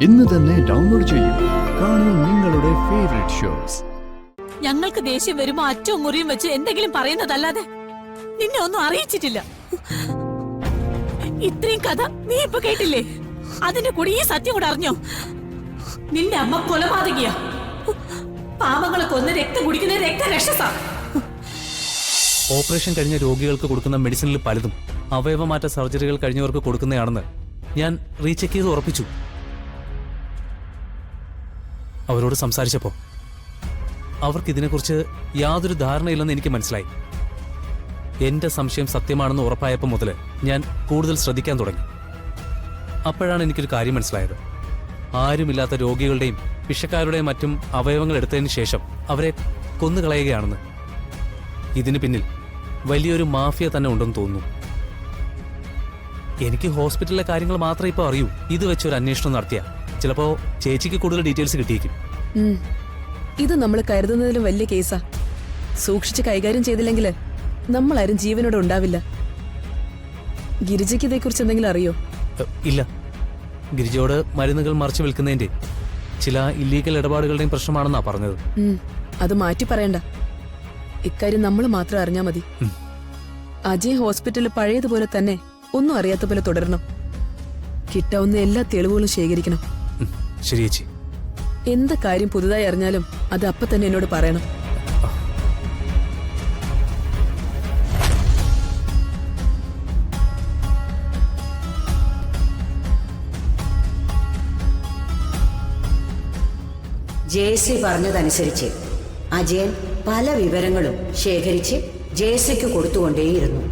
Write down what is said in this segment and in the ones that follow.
ഇന്ന് തന്നെ ഡൗൺലോഡ് ചെയ്യൂ. കാണൂ നിങ്ങളുടെ ഫേവറേറ്റ് ഷോസ്. ഞങ്ങൾക്ക് ദേഷ്യം വരുമ്പോ അറ്റവും മുറിയും വെച്ച് എന്തെങ്കിലും പറയുന്നതല്ലാതെ നിന്നെ ഒന്നും അറിയിച്ചിട്ടില്ല. ഇത്രയും കഥ നീ ഇപ്പൊ കേട്ടില്ലേ? അതിന്റെ കൂടി ഈ സത്യം കൂടെ അറിഞ്ഞോ? നിന്റെ അമ്മ കൊലപാതകിയാ. പാവങ്ങളെ കൊന്ന് രക്തം കുടിക്കുന്ന രക്തരക്ഷസാ. ഓപ്പറേഷൻ കഴിഞ്ഞ രോഗികൾക്ക് കൊടുക്കുന്ന മെഡിസിനിൽ പലതും അവയവമാറ്റ സർജറികൾ കഴിഞ്ഞവർക്ക് കൊടുക്കുന്നതാണെന്ന് ഞാൻ റീചെക്ക് ചെയ്ത് ഉറപ്പിച്ചു. അവരോട് സംസാരിച്ചപ്പോൾ അവർക്ക് ഇതിനെക്കുറിച്ച് യാതൊരു ധാരണയില്ലെന്ന് എനിക്ക് മനസ്സിലായി. എന്റെ സംശയം സത്യമാണെന്ന് ഉറപ്പായപ്പോൾ മുതൽ ഞാൻ കൂടുതൽ ശ്രദ്ധിക്കാൻ തുടങ്ങി. അപ്പോഴാണ് എനിക്കൊരു കാര്യം മനസ്സിലായത്. ആരുമില്ലാത്ത രോഗികളുടെയും വിഷക്കാരുടെയും മറ്റും അവയവങ്ങൾ എടുത്തതിന് ശേഷം അവരെ കൊന്നുകളയുകയാണെന്ന്. ഇതിന് പിന്നിൽ വലിയൊരു മാഫിയ തന്നെ ഉണ്ടെന്ന് തോന്നുന്നു. എനിക്ക് ഹോസ്പിറ്റലിലെ കാര്യങ്ങൾ മാത്രമേ ഇപ്പോൾ അറിയൂ. ഇത് വെച്ചൊരു അന്വേഷണം നടത്തിയ ചിലപ്പോ ചേച്ചിക്ക് കൂടുതൽ ഡീറ്റെയിൽസ് കിട്ടിയേക്കും. ഇത് നമ്മൾ കരുതുന്നതിലും വലിയ കേസാ. സൂക്ഷിച്ച് കൈകാര്യം ചെയ്തില്ലെങ്കിൽ നമ്മളാരും ജീവനോടെ ഉണ്ടാവില്ല. ഗിരിജയ്ക്ക് ഇതേക്കുറിച്ച് എന്തെങ്കിലും അറിയോ? ഇല്ല. ഗിരിജയോട് മരുന്നുകൾ മറച്ചു വിൽക്കുന്നതിന്റെ ചില ഇല്ലീഗൽ ഇടപാടുകളുടെയും പ്രശ്നമാണെന്നാ പറഞ്ഞത്. അത് മാറ്റി പറയണ്ട. ഇക്കാര്യം നമ്മൾ മാത്രം അറിഞ്ഞാ മതി. അജയ് ഹോസ്പിറ്റലിൽ പഴയതുപോലെ തന്നെ ഒന്നും അറിയാത്ത പോലെ തുടരണം. കിട്ടാവുന്ന എല്ലാ തെളിവുകളും ശേഖരിക്കണം. ശരി ചേച്ചി. എന്ത് കാര്യം പുതുതായി അറിഞ്ഞാലും അത് അപ്പൊ തന്നെ എന്നോട് പറയണം. ജേസി പറഞ്ഞതനുസരിച്ച് അജയൻ പല വിവരങ്ങളും ശേഖരിച്ച് ജേസിക്ക് കൊടുത്തുകൊണ്ടേയിരുന്നു.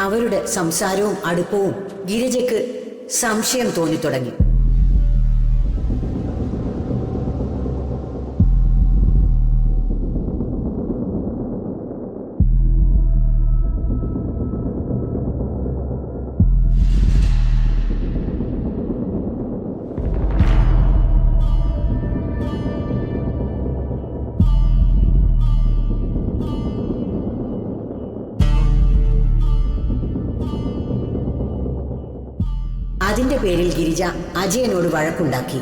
അവരുടെ സംസാരവും അടുപ്പവും ഗിരിജയ്ക്ക് സംശയം തോന്നിത്തുടങ്ങി. അതിന്റെ പേരിൽ ഗിരിജ അജയനോട് വഴക്കുണ്ടാക്കി.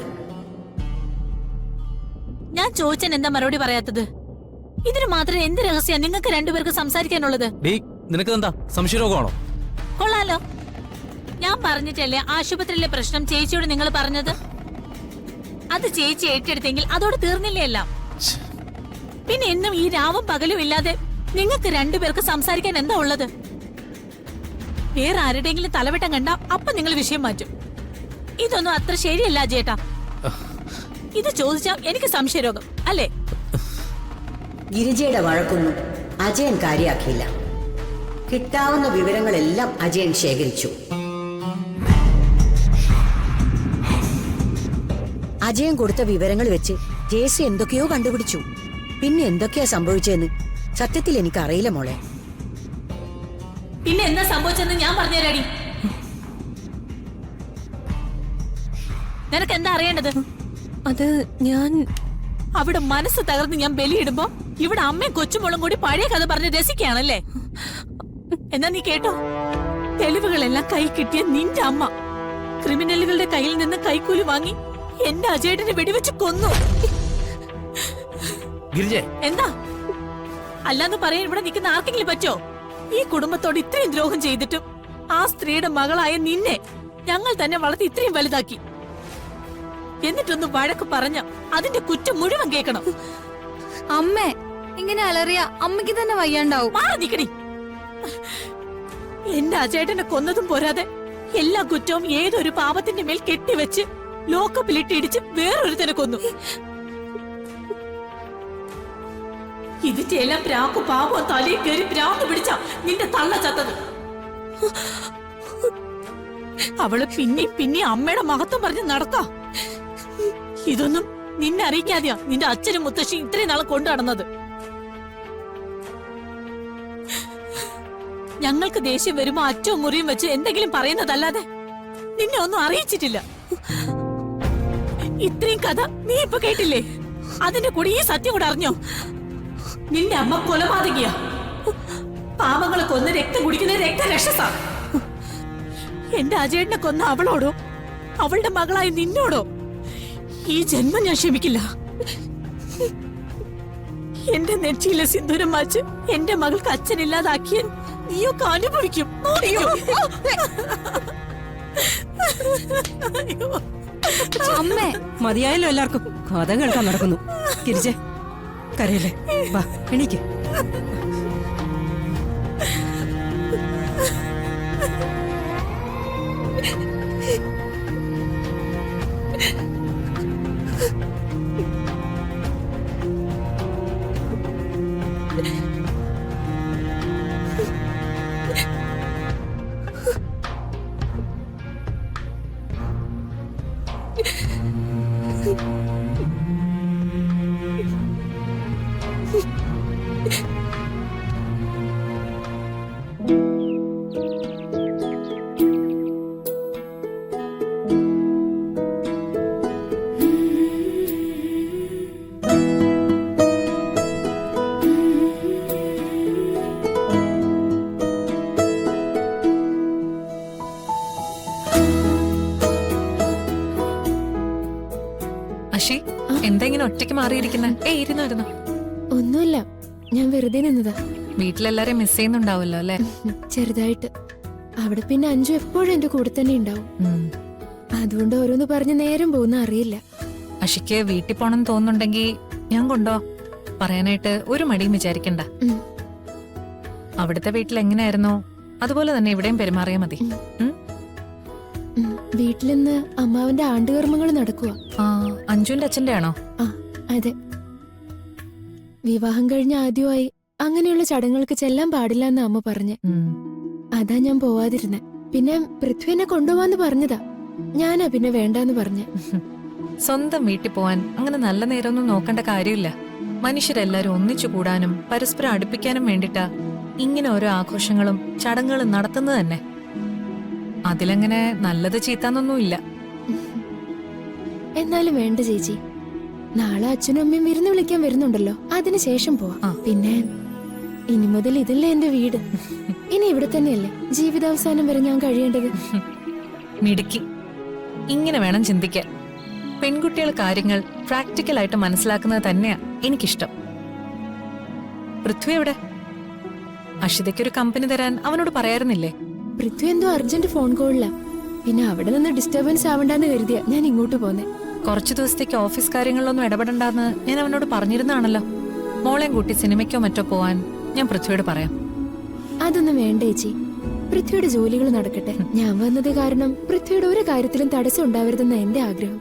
ഞാൻ ചോദിച്ചാൽ എന്താ മറുപടി പറയാത്തത്? ഇതിന് മാത്രം എന്ത് രഹസ്യം നിങ്ങൾക്ക് രണ്ടുപേർക്ക് സംസാരിക്കാനുള്ളത്? നിനക്കെന്താ സംശയരോഗമാണോ? കൊള്ളാലോ. ഞാൻ പറഞ്ഞിട്ടല്ലേ ആശുപത്രിയിലെ പ്രശ്നം ചേച്ചിയോട് നിങ്ങൾ പറഞ്ഞത്? അത് ചേച്ചി ഏറ്റെടുത്തെങ്കിൽ അതോട് തീർന്നില്ലേ എല്ലാം? പിന്നെ എന്നും ഈ രാവും പകലും ഇല്ലാതെ നിങ്ങൾക്ക് രണ്ടുപേർക്ക് സംസാരിക്കാൻ എന്താ ഉള്ളത്? വേറെ ആരുടെയെങ്കിലും തലവെട്ടം കണ്ട അപ്പൊ നിങ്ങൾ വിഷയം മാറ്റും. ഇതൊന്നും അത്ര ശരിയല്ല ചേട്ടാ. ഇത് ചോദിച്ചാ എനിക്ക് സംശയരോഗം അല്ലേ? ഗിരിജയുടെ വഴക്കൊന്നും അജയൻ കാര്യാക്കിയില്ല. കിട്ടാവുന്ന വിവരങ്ങളെല്ലാം അജയൻ ശേഖരിച്ചു. അജയൻ കൊടുത്ത വിവരങ്ങൾ വെച്ച് ജേസി എന്തൊക്കെയോ കണ്ടുപിടിച്ചു. പിന്നെ എന്തൊക്കെയാ സംഭവിച്ചതെന്ന് സത്യത്തിൽ എനിക്കറിയില്ല മോളെ. പിന്നെ എന്താ സംഭവിച്ചെന്ന് ഞാൻ പറഞ്ഞുതരാടി. നിനക്ക് എന്താ അറിയേണ്ടത്? അത് ഞാൻ അവിടെ മനസ്സ് തകർന്ന് ഞാൻ ബലിയിടുമ്പോ ഇവിടെ അമ്മയും കൊച്ചുമോളും കൂടി പഴയ കഥ പറഞ്ഞ് രസിക്കുകയാണല്ലേ? എന്നാ നീ കേട്ടോ, തെളിവുകളെല്ലാം കൈ കിട്ടിയ നിന്റെ അമ്മ ക്രിമിനലുകളുടെ കയ്യിൽ നിന്ന് കൈക്കൂലി വാങ്ങി എന്റെ അജയേട്ടനെ വെടിവെച്ച് കൊന്നു. എന്താ അല്ലാന്ന് പറയാൻ ഇവിടെ നിൽക്കുന്ന ആർക്കെങ്കിലും പറ്റോ? ഈ കുടുംബത്തോട് ഇത്രയും ദ്രോഹം ചെയ്തിട്ടും ആ സ്ത്രീയുടെ മകളായ നിന്നെ ഞങ്ങൾ തന്നെ വളർത്തി ഇത്രയും വലുതാക്കി. എന്നിട്ടൊന്ന് വഴക്ക് പറഞ്ഞ അതിന്റെ കുറ്റം മുഴുവൻ കേൾക്കണം. അമ്മേ, ഇങ്ങനെ അലറിയ അമ്മയ്ക്ക് തന്നെ വയ്യാണ്ടാവും. മാറി നിക്കടി. എന്റെ അജേട്ടനെ കൊന്നതും പോരാതെ എല്ലാ കുറ്റവും ഏതൊരു പാപത്തിന്റെ മേൽ കെട്ടിവെച്ച് ലോക്കപ്പിലിട്ടിടിച്ച് വേറൊരുത്തനെ കൊന്നു. ഇതിന്റെ എല്ലാം പ്രാക്കും പാപവും തലയിൽ കയറി പ്രാന്ത് പിടിച്ച നിന്റെ തള്ള ചത്തത്. അവള് പിന്നെ അമ്മയുടെ മഹത്വം പറഞ്ഞ് നടക്കാം. ഇതൊന്നും നിന്നെ അറിയിക്കാതെയാ നിന്റെ അച്ഛനും മുത്തശ്ശി ഇത്രയും നാളെ കൊണ്ടു നടന്നത്. ഞങ്ങൾക്ക് ദേഷ്യം വരുമ്പോ അറ്റവും മുറിയും വെച്ച് എന്തെങ്കിലും പറയുന്നതല്ലാതെ നിന്നെ ഒന്നും അറിയിച്ചിട്ടില്ല. ഇത്രയും കഥ നീ ഇപ്പൊ കേട്ടില്ലേ? അതിന്റെ കൂടെ ഈ സത്യം കൂടെ അറിഞ്ഞോ? നിന്റെ അമ്മ കൊലപാതകിയാ. പാവങ്ങളെ കൊന്ന് രക്തം കുടിക്കുന്ന രക്തരക്ഷസാ. എന്റെ അജയേട്ടനെ കൊന്ന അവളോടോ അവളുടെ മകളായ നിന്നോടോ ഈ ജന്മം ഞാൻ ക്ഷമിക്കില്ല. എന്റെ നെറ്റിയിലെ സിന്ദൂരം മാച്ച് എന്റെ മകൾക്ക് അച്ഛനില്ലാതാക്കിയ നീയൊക്കെ അനുഭവിക്കും. നോക്കിക്കോ. അയ്യോ. അമ്മേ മതിയായല്ലോ എല്ലാവർക്കും. കഥ കേൾക്കാൻ നടക്കുന്നു. തിരിച്ചേ കരയല്ലേ, വാ എണീക്ക്. അഷി, എന്താ ഇങ്ങനെ ഒറ്റയ്ക്ക് മാറിയിരിക്കുന്നെ? ഇരുന്നു. ഒന്നുമില്ല, ഞാൻ വെറുതെ നിന്നതാ. വീട്ടിലെല്ലാരെയും മിസ് ചെയ്യുന്നുണ്ടാവുമല്ലോ അല്ലേ? ചെറുതായിട്ട്. അവിടെ പിന്നെ അഞ്ചു എപ്പോഴും എന്റെ കൂടെ തന്നെ ഉണ്ടാവും. അതുകൊണ്ട് ഓരോന്ന് പറഞ്ഞ് നേരം പോകുന്ന അറിയില്ല. അഷിക്ക് വീട്ടിൽ പോണം തോന്നുന്നുണ്ടെങ്കിൽ ഞാൻ കൊണ്ടോ പറയാനായിട്ട് ഒരു മടിയും വിചാരിക്കണ്ട. ഉം. അവിടുത്തെ വീട്ടിൽ എങ്ങനെയായിരുന്നോ അതുപോലെ തന്നെ ഇവിടെയും പെരുമാറിയാ മതി. വീട്ടിലിന്ന് അമ്മാവന്റെ ആണ്ടുകർമ്മങ്ങൾ നടക്കുക. അഞ്ജുവിന്റെ അച്ഛന്റെ ആണോ? ആ അതെ. വിവാഹം കഴിഞ്ഞ ആദ്യമായി അങ്ങനെയുള്ള ചടങ്ങുകൾക്ക് ചെല്ലാൻ പാടില്ല എന്ന് അമ്മ പറഞ്ഞ്. അതാ ഞാൻ പോവാതിരുന്നെ. പിന്നെ പൃഥ്വി എന്നെ കൊണ്ടുപോവാന്ന് പറഞ്ഞതാ. ഞാനാ പിന്നെ വേണ്ടാന്ന് പറഞ്ഞ്. സ്വന്തം വീട്ടിൽ പോവാൻ അങ്ങനെ നല്ല നേരമൊന്നും നോക്കേണ്ട കാര്യമില്ല. മനുഷ്യരെല്ലാരും ഒന്നിച്ചു കൂടാനും പരസ്പരം അടുപ്പിക്കാനും വേണ്ടിട്ടാ ഇങ്ങനെ ഓരോ ആഘോഷങ്ങളും ചടങ്ങുകളും നടത്തുന്നത് തന്നെ. അതിലങ്ങനെ നല്ലത് ചീത്താന്നൊന്നുമില്ല. എന്നാലും വേണ്ട ചേച്ചി, നാളെ അച്ഛനും അമ്മയും വിരുന്ന് വിളിക്കാൻ വരുന്നുണ്ടല്ലോ, അതിനുശേഷം പോവാം. പിന്നെ ഇനി മുതൽ ഇതല്ലേ എന്റെ വീട്. ഇനി ഇവിടെ തന്നെയല്ലേ ജീവിതാവസാനം വരെ ഞാൻ കഴിയേണ്ടത്. മിടുക്കി. ഇങ്ങനെ വേണം ചിന്തിക്കാൻ. പെൺകുട്ടികൾ കാര്യങ്ങൾ പ്രാക്ടിക്കലായിട്ട് മനസ്സിലാക്കുന്നത് തന്നെയാ എനിക്കിഷ്ടം. പൃഥ്വി എവിടെ? അഷിതയ്ക്കൊരു കമ്പനി തരാൻ അവനോട് പറയാറുന്നില്ലേ? പൃഥ്വി എന്തോ അർജന്റ് ഫോൺ കോളില്ല. പിന്നെ അവിടെ നിന്ന് ഡിസ്റ്റർബൻസ് ആവണ്ടെന്ന് കരുതിയ ഞാൻ ഇങ്ങോട്ട് പോന്നെ. കുറച്ചു ദിവസത്തേക്ക് ഓഫീസ് കാര്യങ്ങളിലൊന്നും ഇടപെടണ്ടെന്ന് ഞാൻ അവനോട് പറഞ്ഞിരുന്നാണല്ലോ. മോളെയും കൂട്ടി സിനിമയ്ക്കോ മറ്റോ പോവാൻ ഞാൻ പൃഥ്വിയോട് പറയാം. അതൊന്നും വേണ്ട ചേച്ചി, പൃഥ്വിയുടെ ജോലികൾ നടക്കട്ടെ. ഞാൻ വന്നത് കാരണം പൃഥ്വിയുടെ ഒരു കാര്യത്തിലും തടസ്സം ഉണ്ടാവരുതെന്ന എന്റെ ആഗ്രഹം.